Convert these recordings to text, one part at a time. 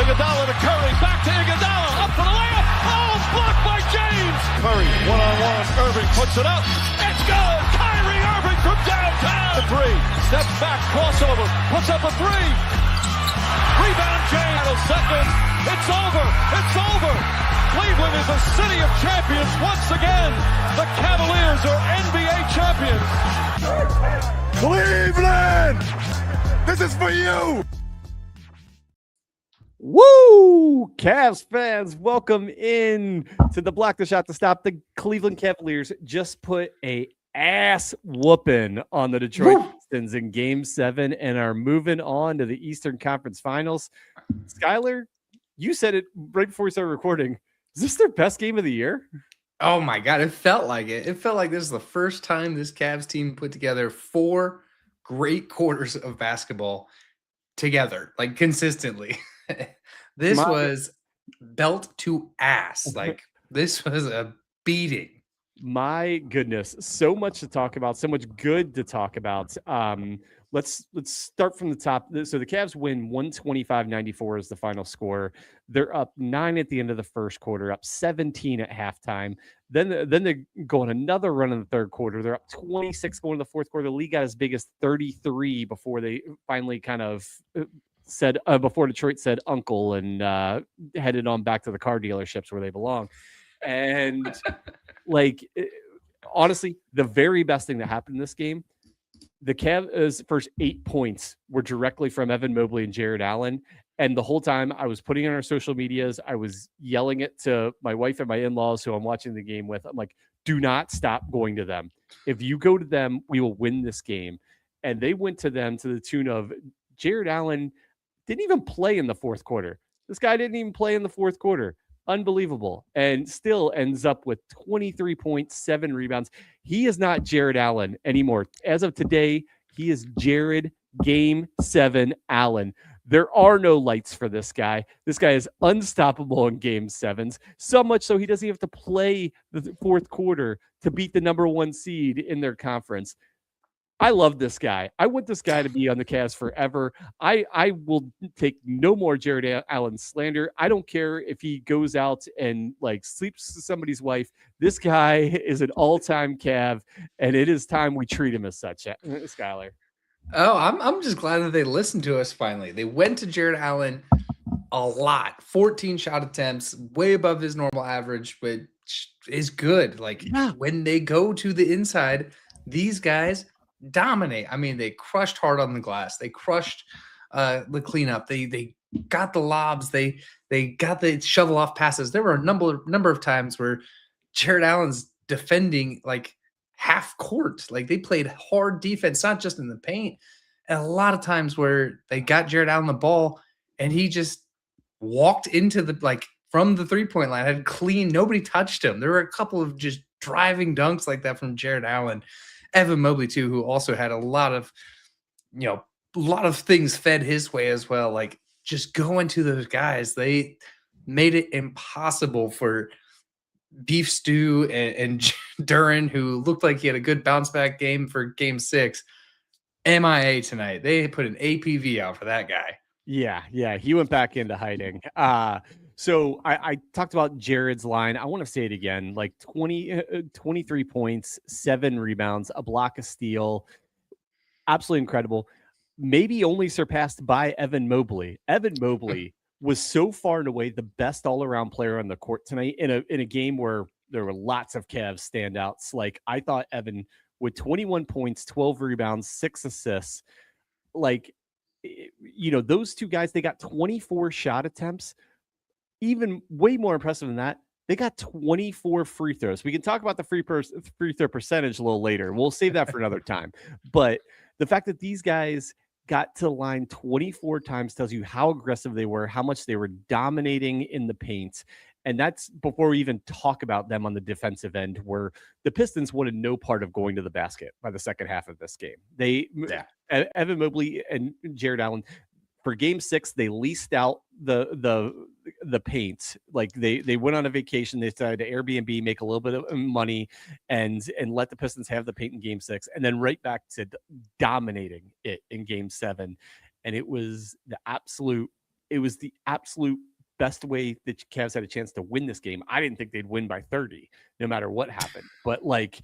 Iguodala to Curry, back to Iguodala, up for the layup. Oh, blocked by James. Curry, one-on-one. Irving puts it up. It's good. Kyrie Irving from downtown. The three, steps back, crossover, puts up a three. Rebound James. Second. It's over. It's over. Cleveland is a city of champions once again. The Cavaliers are NBA champions. Cleveland, this is for you. Woo! Cavs fans, welcome in to the Block the Shot to Stop. The Cleveland Cavaliers just put a ass whooping on the Detroit Pistons in Game 7 and are moving on to the Eastern Conference Finals. Skylar, you said it right before we started recording. Is this their best game of the year? Oh my God, it felt like it. It felt like this is the first time this Cavs team put together 4 great quarters of basketball together, like consistently. This was belt to ass. Like this was a beating. My goodness, so much to talk about, so much good to talk about. Let's start from the top. So the Cavs win 125-94 is the final score. They're up 9 at the end of the first quarter, up 17 at halftime. Then they go on another run in the third quarter. They're up 26 going to the fourth quarter. The league got as big as 33 before they finally kind of said before Detroit said uncle and headed on back to the car dealerships where they belong. And honestly, the very best thing that happened in this game, the Cavs' first 8 points were directly from Evan Mobley and Jarrett Allen. And the whole time I was putting it on our social medias, I was yelling it to my wife and my in-laws who I'm watching the game with. I'm like, do not stop going to them. If you go to them, we will win this game. And they went to them to the tune of Jarrett Allen didn't even play in the fourth quarter. This guy didn't even play in the fourth quarter. Unbelievable. And still ends up with 23.7 rebounds. He is not Jarrett Allen anymore. As of today, he is Jared Game 7 Allen. There are no lights for this guy. This guy is unstoppable in Game 7s, so much so he doesn't have to play the fourth quarter to beat the number 1 seed in their conference. I love this guy. I want this guy to be on the Cavs forever. I will take no more Jared Allen slander. I don't care if he goes out and sleeps with somebody's wife. This guy is an all-time Cav, and it is time we treat him as such. Skylar. Oh, I'm just glad that they listened to us finally. They went to Jared Allen a lot. 14 shot attempts, way above his normal average, which is good. When they go to the inside, these guys dominate. I mean, they crushed hard on the glass. They crushed the cleanup. They got the lobs. They got the shovel off passes. There were a number of times where Jared Allen's defending half court. They played hard defense, not just in the paint. And a lot of times where they got Jared Allen the ball and he just walked into the from the 3-point line, had clean. Nobody touched him. There were a couple of just driving dunks like that from Jared Allen. Evan Mobley too, who also had a lot of things fed his way as well. Just going to those guys, they made it impossible for Beef Stew and Duren, who looked like he had a good bounce back game for Game 6. MIA tonight. They put an APV out for that guy. Yeah, he went back into hiding. So I talked about Jared's line. I want to say it again, 23 points, 7 rebounds, a block, a steal. Absolutely incredible. Maybe only surpassed by Evan Mobley. Evan Mobley was so far and away the best all-around player on the court tonight in a game where there were lots of Cavs standouts. I thought Evan with 21 points, 12 rebounds, 6 assists, those two guys, they got 24 shot attempts. Even way more impressive than that, they got 24 free throws. We can talk about the free throw percentage a little later. We'll save that for another time. But the fact that these guys got to the line 24 times tells you how aggressive they were, how much they were dominating in the paint. And that's before we even talk about them on the defensive end, where the Pistons wanted no part of going to the basket by the second half of this game. Evan Mobley and Jared Allen, for Game 6, they leased out the paint. They went on a vacation. They decided to Airbnb, make a little bit of money, and let the Pistons have the paint in Game 6, and then right back to dominating it in Game 7. And it was the absolute it was the absolute best way that Cavs had a chance to win this game. I didn't think they'd win by 30, no matter what happened. But like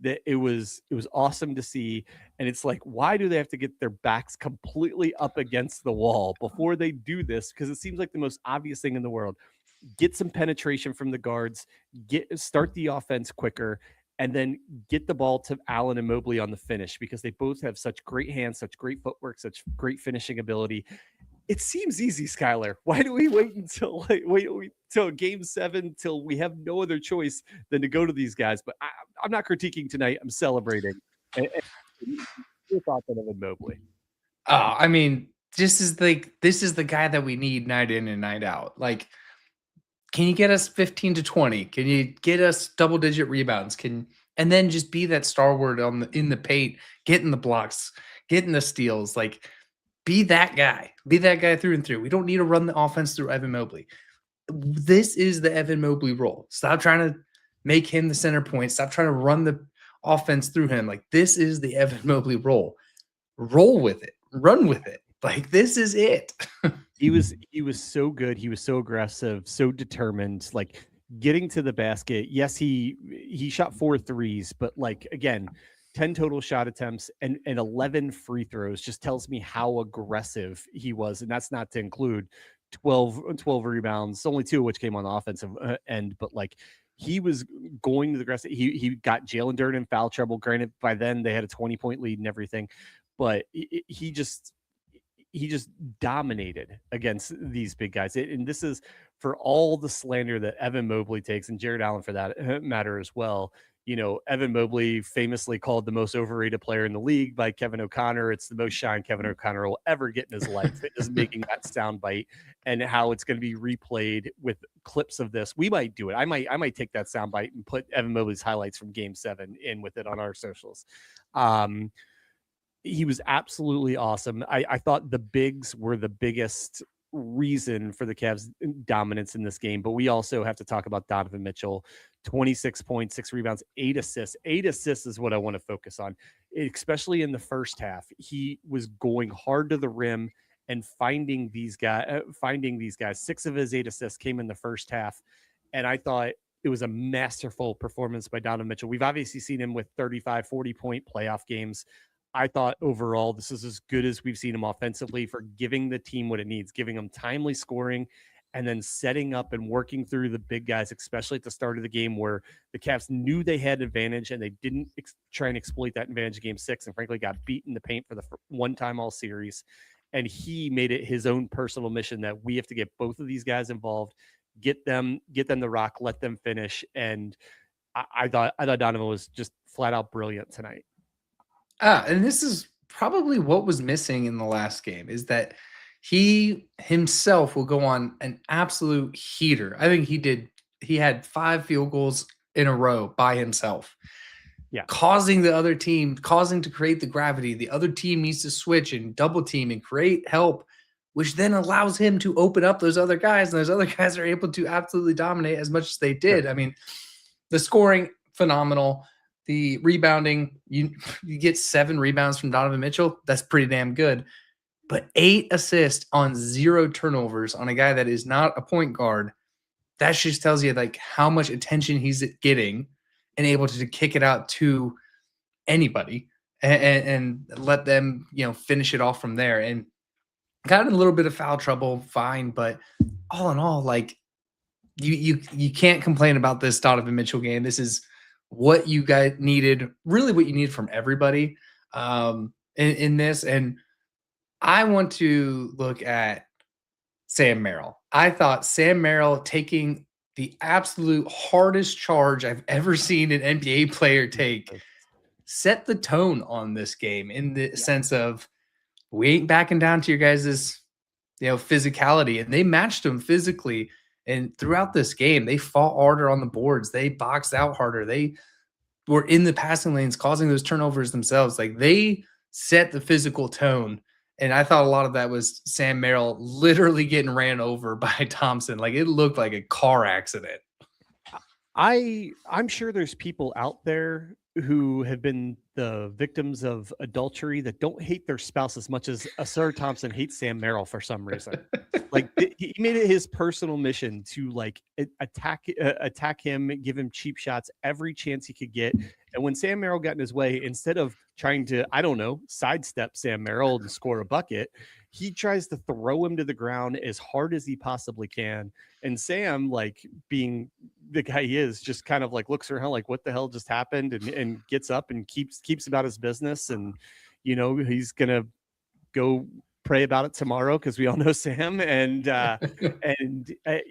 it was awesome to see. And it's like, why do they have to get their backs completely up against the wall before they do this? Because it seems like the most obvious thing in the world. Get some penetration from the guards, start the offense quicker, and then get the ball to Allen and Mobley on the finish, because they both have such great hands, such great footwork, such great finishing ability. It seems easy, Skylar. Why do we wait until till game 7 till we have no other choice than to go to these guys? But I'm not critiquing tonight. I'm celebrating. Your thoughts on Evan Mobley? I mean, this is the guy that we need night in and night out. Like, can you get us 15 to 20? Can you get us double-digit rebounds? And then just be that stalwart in the paint, getting the blocks, getting the steals. Like, be that guy. Be that guy through and through. We don't need to run the offense through Evan Mobley. This is the Evan Mobley role. Stop trying to make him the center point. Stop trying to run the offense through him. Like, this is the Evan Mobley role. Roll with it. Run with it. Like, this is it. He was so good. He was so aggressive, so determined, like getting to the basket. Yes, he shot 4 threes, but like, again, 10 total shot attempts and 11 free throws just tells me how aggressive he was. And that's not to include 12 rebounds, only 2 of which came on the offensive end. But like, he was going to the aggressive. He got Jalen Duren in foul trouble. Granted, by then they had a 20-point lead and everything, but he just dominated against these big guys. And this is for all the slander that Evan Mobley takes, and Jarrett Allen for that matter as well. You know, Evan Mobley famously called the most overrated player in the league by Kevin O'Connor. It's the most shine Kevin O'Connor will ever get in his life. It is making that soundbite, and how it's going to be replayed with clips of this. We might do it. I might take that soundbite and put Evan Mobley's highlights from Game 7 in with it on our socials. He was absolutely awesome. I thought the bigs were the biggest reason for the Cavs' dominance in this game, but we also have to talk about Donovan Mitchell. 26 points, 6 rebounds, 8 assists. 8 assists is what I want to focus on, especially in the first half. He was going hard to the rim and finding these guys. 6 of his 8 assists came in the first half, and I thought it was a masterful performance by Donovan Mitchell. We've obviously seen him with 35, 40-point playoff games. I thought overall this is as good as we've seen him offensively for giving the team what it needs, giving them timely scoring, and then setting up and working through the big guys, especially at the start of the game where the Cavs knew they had advantage and they didn't try and exploit that advantage in Game 6, and frankly got beat in the paint for the one time all series. And he made it his own personal mission that we have to get both of these guys involved, get them the rock, let them finish. And I thought Donovan was just flat out brilliant tonight. And this is probably what was missing in the last game, is that he himself will go on an absolute heater. I think he had 5 field goals in a row by himself. Yeah. Causing to create the gravity. The other team needs to switch and double team and create help, which then allows him to open up those other guys. And those other guys are able to absolutely dominate as much as they did. Sure. I mean, the scoring, phenomenal. The rebounding, you get 7 rebounds from Donovan Mitchell. That's pretty damn good. But 8 assists on 0 turnovers on a guy that is not a point guard, that just tells you like how much attention he's getting and able to kick it out to anybody and let them, finish it off from there. And got in a little bit of foul trouble, fine, but all in all, like you can't complain about this Donovan Mitchell game. This is what you guys needed, really what you need from everybody in this. And I want to look at Sam Merrill. I thought Sam Merrill taking the absolute hardest charge I've ever seen an NBA player take set the tone on this game in the sense of we ain't backing down to your guys' physicality. And they matched them physically. And throughout this game, they fought harder on the boards. They boxed out harder. They were in the passing lanes, causing those turnovers themselves. Like, they set the physical tone. And I thought a lot of that was Sam Merrill literally getting ran over by Thompson. Like, it looked like a car accident. I'm sure there's people out there who have been the victims of adultery that don't hate their spouse as much as Asar Thompson hates Sam Merrill for some reason. Like he made it his personal mission to like attack him, give him cheap shots every chance he could get. And when Sam Merrill got in his way, instead of trying to, I don't know, sidestep Sam Merrill and score a bucket, he tries to throw him to the ground as hard as he possibly can. And Sam, like being the guy he is, just kind of like looks around like, what the hell just happened? And gets up and keeps about his business. And, you know, he's going to go pray about it tomorrow because we all know Sam. And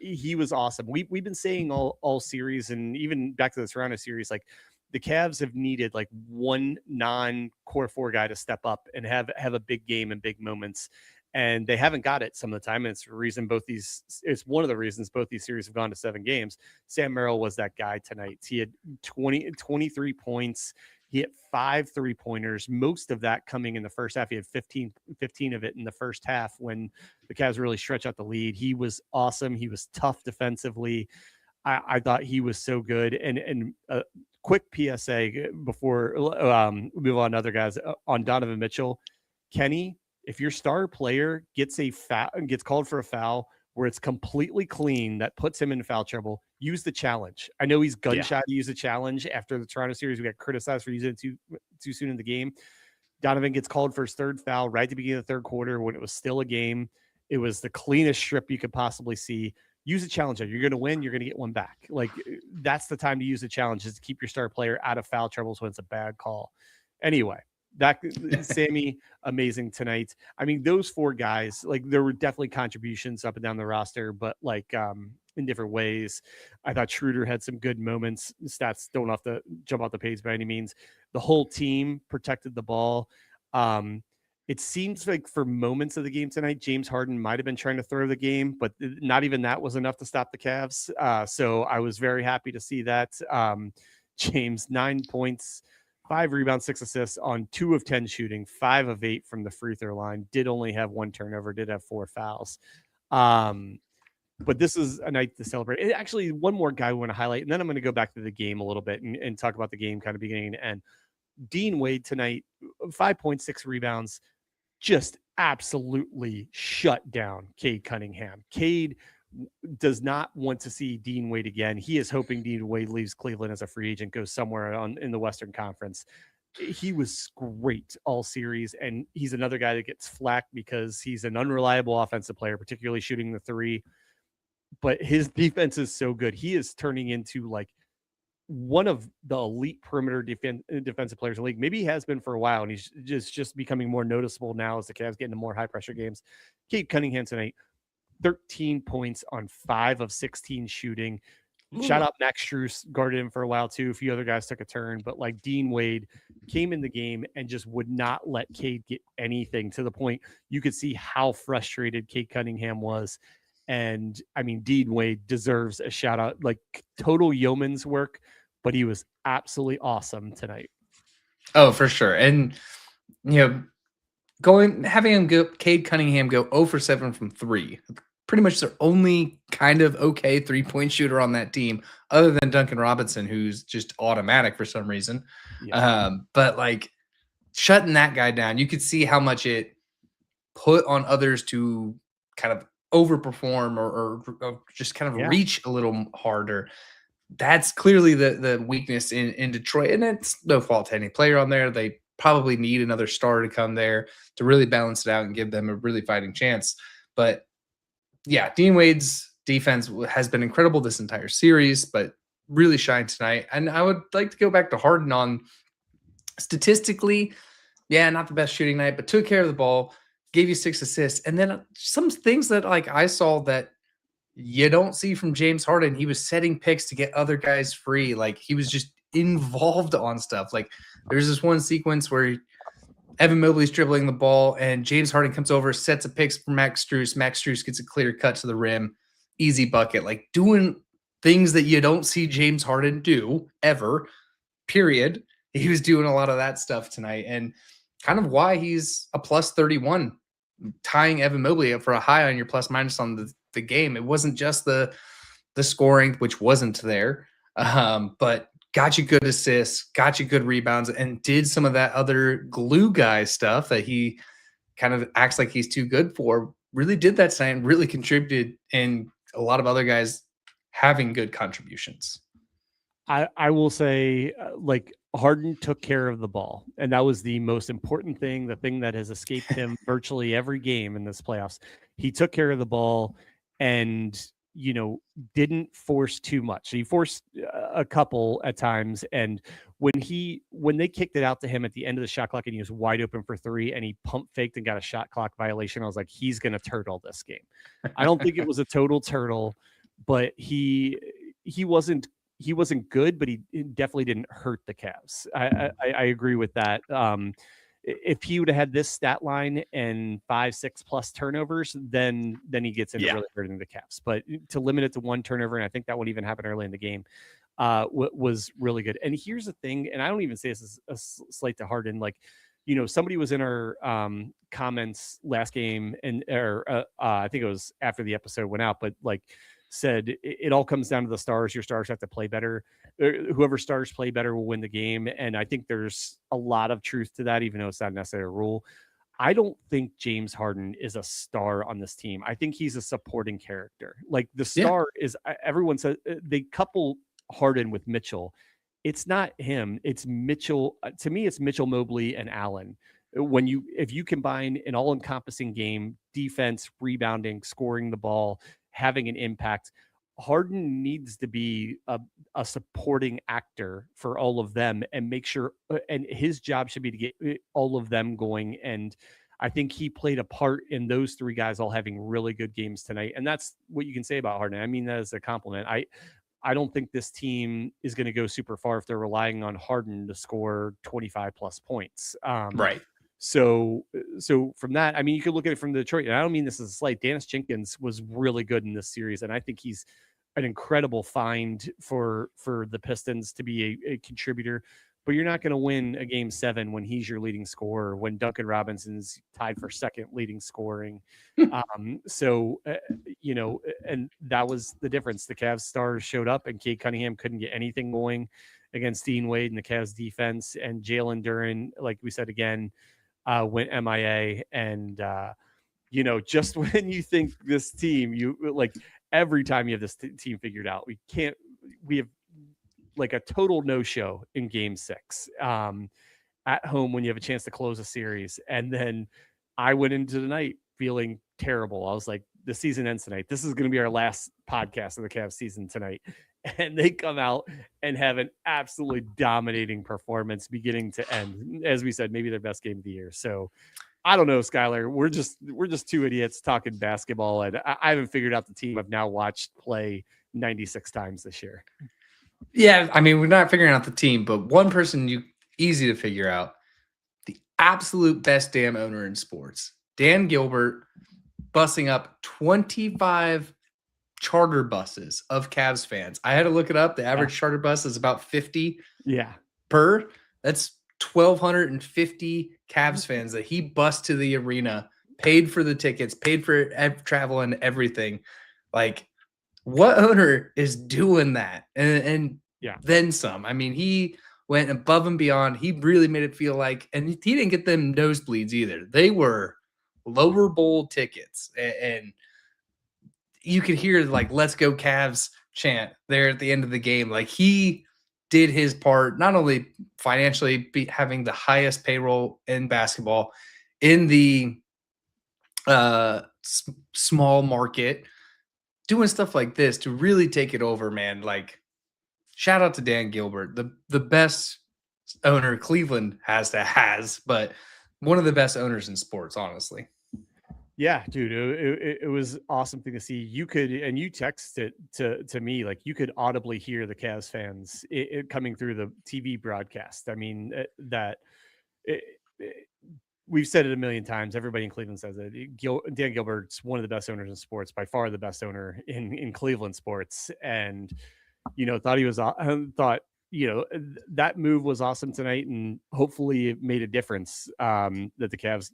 he was awesome. We've been saying all series, and even back to the Toronto series, like the Cavs have needed like one non-core 4 guy to step up and have a big game and big moments. And they haven't got it some of the time. And it's one of the reasons both these series have gone to 7 games. Sam Merrill was that guy tonight. He had 23 points. He hit 5 3-pointers, most of that coming in the first half. He had 15 of it in the first half when the Cavs really stretched out the lead. He was awesome. He was tough defensively. I thought he was so good. And quick PSA before we move on to other guys on Donovan Mitchell. Kenny, if your star player gets called for a foul where it's completely clean that puts him in foul trouble, use the challenge. I know he's gun-shy to use the challenge after the Toronto series. We got criticized for using it too soon in the game. Donovan gets called for his 3rd foul right at the beginning of the 3rd quarter when it was still a game. It was the cleanest strip you could possibly see. Use a challenge. You're going to win. You're going to get one back. Like that's the time to use the challenge, is to keep your star player out of foul troubles when it's a bad call. Anyway, Sammy, amazing tonight. I mean, those 4 guys, like there were definitely contributions up and down the roster, but like in different ways. I thought Schroeder had some good moments. Stats don't have to jump off the page by any means. The whole team protected the ball. It seems like for moments of the game tonight, James Harden might have been trying to throw the game, but not even that was enough to stop the Cavs. So I was very happy to see that. James, 9 points, 5 rebounds, 6 assists on 2 of 10 shooting, 5 of 8 from the free throw line. Did only have 1 turnover, did have 4 fouls. But this is a night to celebrate. And actually, one more guy we want to highlight, and then I'm going to go back to the game a little bit and talk about the game kind of beginning to end. Dean Wade tonight, 5.6 rebounds, just absolutely shut down Cade Cunningham. Cade does not want to see Dean Wade again. He is hoping Dean Wade leaves Cleveland as a free agent, goes somewhere in the Western Conference. He was great all series, and he's another guy that gets flack because he's an unreliable offensive player, particularly shooting the 3. But his defense is so good. He is turning into like one of the elite perimeter defensive players in the league. Maybe he has been for a while, and he's just becoming more noticeable now as the Cavs get into more high pressure games. Cade Cunningham tonight, 13 points on 5 of 16 shooting. Shout out Max Strus, guarded him for a while too. A few other guys took a turn, but like Dean Wade came in the game and just would not let Cade get anything, to the point you could see how frustrated Cade Cunningham was. And I mean, Dean Wade deserves a shout out, like total yeoman's work, but he was absolutely awesome tonight. Oh, for sure. And, you know, having him go, Cade Cunningham go 0 for 7 from 3, pretty much their only kind of okay 3-point shooter on that team, other than Duncan Robinson, who's just automatic for some reason. Yeah. But like shutting that guy down, you could see how much it put on others to kind of overperform or just kind of reach a little harder. That's clearly the weakness in Detroit, and it's no fault to any player on there. They probably need another star to come there to really balance it out and give them a really fighting chance. But yeah, Dean Wade's defense has been incredible this entire series, but really shined tonight. And I would like to go back to Harden on statistically, not the best shooting night, but took care of the ball, gave you 6 assists. And then some things that like I saw that you don't see from James Harden. He was setting picks to get other guys free. Like he was just involved on stuff. Like there's this one sequence where Evan Mobley's dribbling the ball and James Harden comes over, sets a pick for Max Strus. Max Strus gets a clear cut to the rim, easy bucket, like doing things that you don't see James Harden do ever, period. He was doing a lot of that stuff tonight, and kind of why he's a plus 31, tying Evan Mobley up for a high on your plus minus on the game. It wasn't just the scoring, which wasn't there, but got you good assists, got you good rebounds, and did some of that other glue guy stuff that he kind of acts like he's too good for. Really did that tonight and really contributed, and a lot of other guys having good contributions. I will say, like, Harden took care of the ball, and that was the most important thing, the thing that has escaped him virtually every game in this playoffs. He took care of the ball and, didn't force too much. He forced a couple at times, and when they kicked it out to him at the end of the shot clock and he was wide open for three and he pump faked and got a shot clock violation, I was like, he's going to turtle this game. I don't think it was a total turtle, but he wasn't good, but he definitely didn't hurt the Cavs. I agree with that. If he would have had this stat line and 5-6 plus turnovers, then he gets into really hurting the Cavs. But to limit it to one turnover, and I think that won't even happen early in the game, was really good. And here's the thing, and I don't even say this is a slight to Harden. Like, somebody was in our comments last game, or I think it was after the episode went out, but like, said it all comes down to the stars. Your stars have to play better. Whoever stars play better will win the game. And I think there's a lot of truth to that, even though it's not necessarily a rule. I don't think James Harden is a star on this team. I think he's a supporting character. Like, the star is, everyone says they couple Harden with Mitchell. It's not him. It's Mitchell. To me, it's Mitchell, Mobley, and Allen. If you combine an all-encompassing game, defense, rebounding, scoring the ball, having an impact, Harden needs to be a supporting actor for all of them and make sure, and his job should be to get all of them going. And I think he played a part in those three guys all having really good games tonight. And that's what you can say about Harden. I mean that as a compliment. I don't think this team is going to go super far if they're relying on Harden to score 25 plus points. Right. So from that, I mean, you could look at it from Detroit, and I don't mean this as a slight. Dennis Jenkins was really good in this series, and I think he's an incredible find for the Pistons to be a contributor. But you're not going to win a game 7 when he's your leading scorer, when Duncan Robinson's tied for second leading scoring. And that was the difference. The Cavs stars showed up, and Cade Cunningham couldn't get anything going against Dean Wade and the Cavs defense. And Jalen Duren, like we said again, went MIA. And, just when you think this team, every time you have this team figured out, we have like a total no-show in game 6 at home when you have a chance to close a series. And then I went into the night feeling terrible. I was like, the season ends tonight. This is going to be our last podcast of the Cavs season tonight. And they come out and have an absolutely dominating performance beginning to end. As we said, maybe their best game of the year. So I don't know, Skylar. We're just two idiots talking basketball, and I haven't figured out the team I've now watched play 96 times this year. Yeah, I mean, we're not figuring out the team, but one person easy to figure out, the absolute best damn owner in sports, Dan Gilbert, bussing up 25 charter buses of Cavs fans. I had to look it up. The average charter bus is about 50 per. That's 1,250 Cavs fans that he bussed to the arena, paid for the tickets, paid for travel and everything. Like, what owner is doing that? And then some. I mean, he went above and beyond. He really made it feel like, and he didn't get them nosebleeds either. They were lower bowl tickets, and you could hear like "Let's go Cavs" chant there at the end of the game. Like, he did his part, not only financially having the highest payroll in basketball in the small market, doing stuff like this to really take it over, man. Like, shout out to Dan Gilbert, the best owner Cleveland has, but one of the best owners in sports, honestly. Yeah, dude, it was awesome thing to see. You could, and you texted to me, like, you could audibly hear the Cavs fans coming through the TV broadcast. I mean, we've said it a million times. Everybody in Cleveland says it. Dan Gilbert's one of the best owners in sports, by far the best owner in Cleveland sports. And, that move was awesome tonight, and hopefully it made a difference, that the Cavs,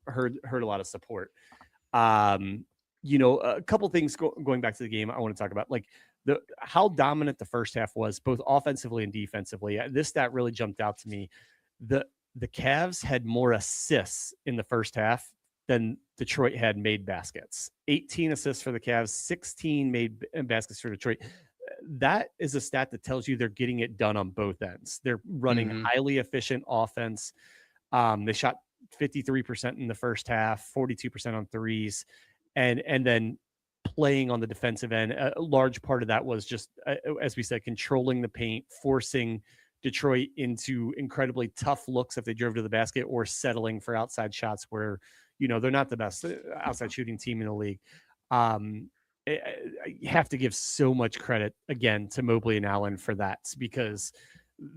heard a lot of support. a couple things going back to the game I want to talk about, like how dominant the first half was, both offensively and defensively. This stat really jumped out to me. The Cavs had more assists in the first half than Detroit had made baskets. 18 assists for the Cavs, 16 made baskets for Detroit. That is a stat that tells you they're getting it done on both ends. They're running highly efficient offense. They shot 53% in the first half, 42% on threes, and then playing on the defensive end. A large part of that was just, as we said, controlling the paint, forcing Detroit into incredibly tough looks if they drove to the basket, or settling for outside shots where, they're not the best outside shooting team in the league. You have to give so much credit again to Mobley and Allen for that, because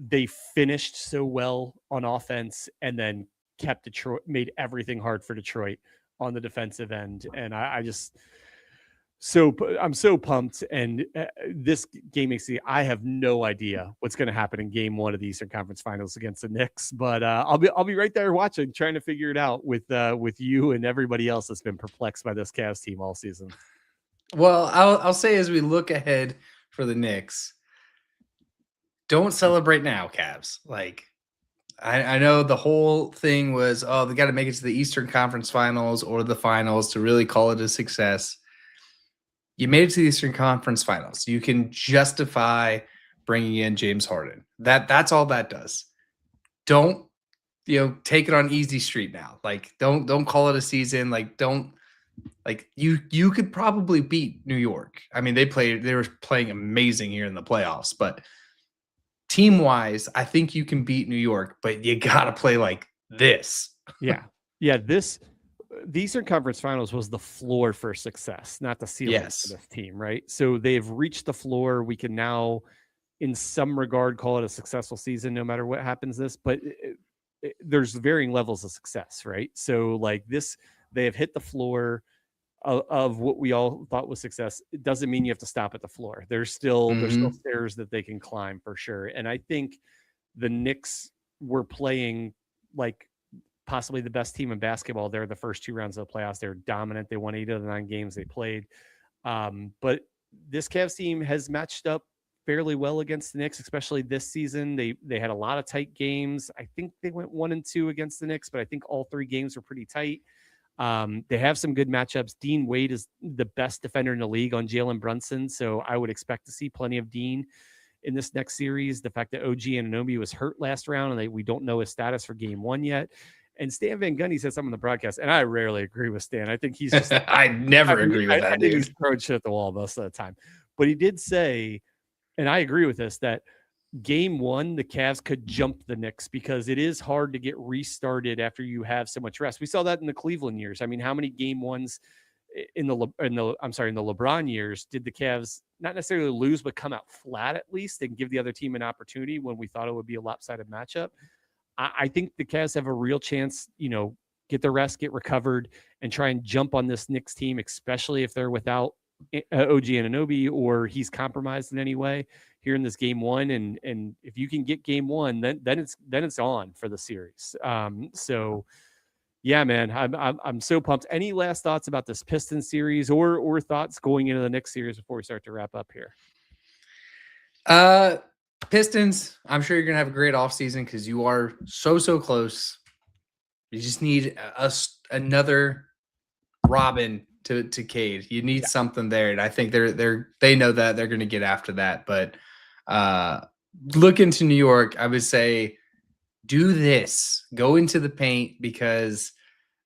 they finished so well on offense and then kept Detroit, made everything hard for Detroit on the defensive end. And I'm so pumped. And this game makes me, I have no idea what's going to happen in game 1 of the Eastern Conference Finals against the Knicks, but I'll be right there watching, trying to figure it out with you and everybody else that's been perplexed by this Cavs team all season. Well, I'll say, as we look ahead for the Knicks, don't celebrate now, Cavs. Like, I know the whole thing was, they got to make it to the Eastern Conference Finals or the finals to really call it a success. You made it to the Eastern Conference Finals. You can justify bringing in James Harden. That's all that does. Don't, take it on easy street now. Like, don't call it a season. Like, don't. Like, you could probably beat New York. I mean, they were playing amazing here in the playoffs, but team wise, I think you can beat New York, but you got to play like this. Yeah. The Eastern Conference Finals was the floor for success, not the ceiling for this team, right? So they've reached the floor. We can now, in some regard, call it a successful season, no matter what happens but there's varying levels of success, right? So like this, they have hit the floor of what we all thought was success. It doesn't mean you have to stop at the floor. There's still stairs that they can climb for sure. And I think the Knicks were playing like possibly the best team in basketball there the first 2 rounds of the playoffs. They were dominant. They won 8 of the 9 games they played. But this Cavs team has matched up fairly well against the Knicks, especially this season. They had a lot of tight games. I think they went 1-2 against the Knicks, but I think all 3 games were pretty tight. They have some good matchups. Dean Wade is the best defender in the league on Jalen Brunson, so I would expect to see plenty of Dean in this next series. The fact that OG Anunoby was hurt last round and we don't know his status for game 1 yet. And Stan Van Gundy said something on the broadcast, and I rarely agree with Stan. I think he's just I never agree with that. I think he's throwing shit at the wall most of the time. But he did say, and I agree with this, that game 1, the Cavs could jump the Knicks because it is hard to get restarted after you have so much rest. We saw that in the Cleveland years. I mean, how many game 1s in the LeBron years did the Cavs not necessarily lose, but come out flat at least and give the other team an opportunity when we thought it would be a lopsided matchup? I think the Cavs have a real chance, get the rest, get recovered, and try and jump on this Knicks team, especially if they're without OG Anunoby or he's compromised in any way here in this game 1. And if you can get game 1, then it's on for the series. So yeah, man, I'm so pumped. Any last thoughts about this Pistons series or thoughts going into the Knicks series before we start to wrap up here? Pistons, I'm sure you're going to have a great offseason because you are so close. You just need another Robin to Cade. You need something there. And I think they know that they're going to get after that. But look into New York. I would say do this. Go into the paint, because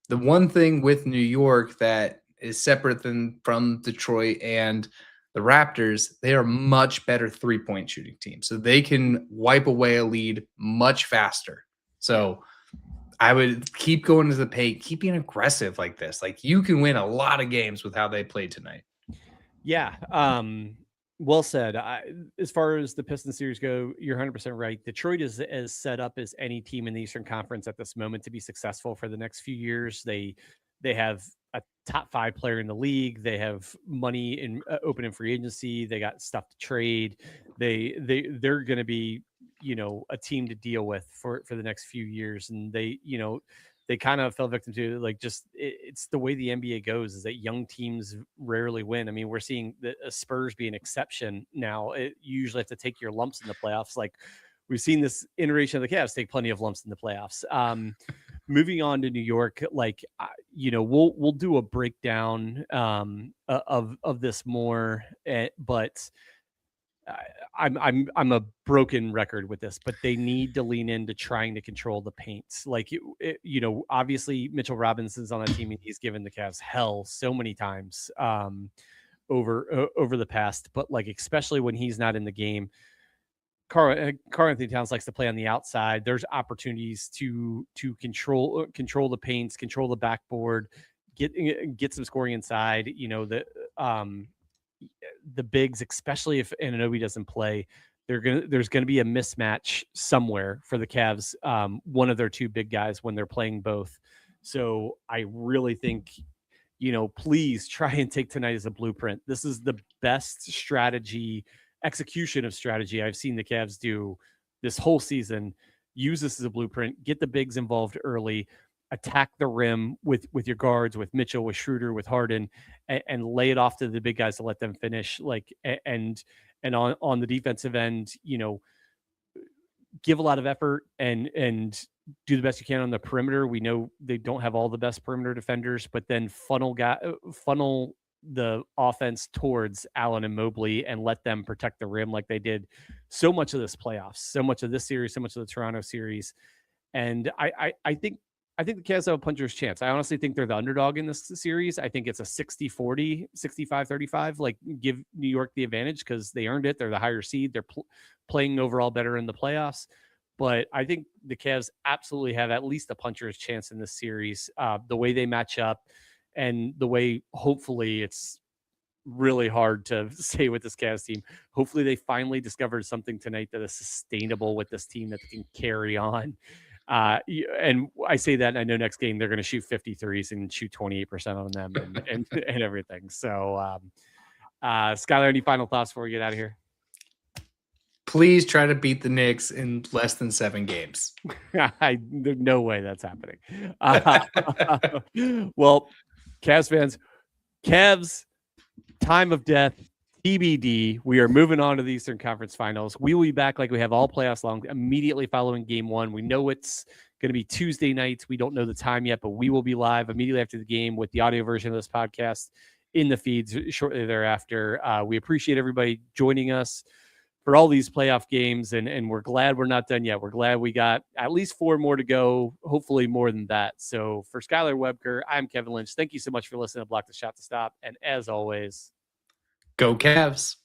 the one thing with New York that is separate from Detroit and the Raptors, they are much better 3-point shooting team. So they can wipe away a lead much faster. So I would keep going to the paint, keep being aggressive like this. Like, you can win a lot of games with how they played tonight. Yeah. Well said. As far as the Pistons series go, you're 100% right. Detroit is as set up as any team in the Eastern Conference at this moment to be successful for the next few years. They have a top 5 player in the league. They have money in open and free agency. They got stuff to trade. They're going to be, a team to deal with for the next few years. And they they kind of fell victim to, like, just it's the way the NBA goes, is that young teams rarely win. I mean, we're seeing the Spurs be an exception now. You usually have to take your lumps in the playoffs. Like, we've seen this iteration of the Cavs take plenty of lumps in the playoffs. Moving on to New York, like, we'll do a breakdown of this more, but I'm a broken record with this, but they need to lean into trying to control the paints. Like, obviously Mitchell Robinson's on that team, and he's given the Cavs hell so many times over the past, but like, especially when he's not in the game, Karl Anthony Towns likes to play on the outside. There's opportunities to control the paints, control the backboard, get some scoring inside. The bigs, especially if Anunoby doesn't play, there's gonna be a mismatch somewhere for the Cavs. One of their two big guys when they're playing both. So I really think, please try and take tonight as a blueprint. This is the best execution of strategy I've seen the Cavs do this whole season. Use this as a blueprint. Get the bigs involved early. Attack the rim with your guards, with Mitchell, with Schroeder, with Harden, and lay it off to the big guys to let them finish. Like, and on the defensive end, give a lot of effort and do the best you can on the perimeter. We know they don't have all the best perimeter defenders, but then funnel the offense towards Allen and Mobley and let them protect the rim like they did so much of this playoffs, so much of this series, so much of the Toronto series. And I think the Cavs have a puncher's chance. I honestly think they're the underdog in this series. I think it's a 60-40, 65-35. Like, give New York the advantage because they earned it. They're the higher seed. They're playing overall better in the playoffs. But I think the Cavs absolutely have at least a puncher's chance in this series. The way they match up and the way, hopefully, it's really hard to say with this Cavs team. Hopefully they finally discovered something tonight that is sustainable with this team that can carry on. And I say that, and I know next game they're going to shoot 53s and shoot 28% on them and everything. So, Skylar, any final thoughts before we get out of here? Please try to beat the Knicks in less than 7 games. There's no way that's happening. Well, Cavs fans, Cavs, time of death, TBD. We are moving on to the Eastern Conference Finals. We will be back like we have all playoffs long, immediately following Game 1. We know it's going to be Tuesday nights. We don't know the time yet, but we will be live immediately after the game with the audio version of this podcast in the feeds shortly thereafter. We appreciate everybody joining us for all these playoff games, and we're glad we're not done yet. We're glad we got at least 4 more to go, hopefully more than that. So for Skylar Webker, I'm Kevin Lynch. Thank you so much for listening to Block the Shot to Stop, and as always, go Cavs.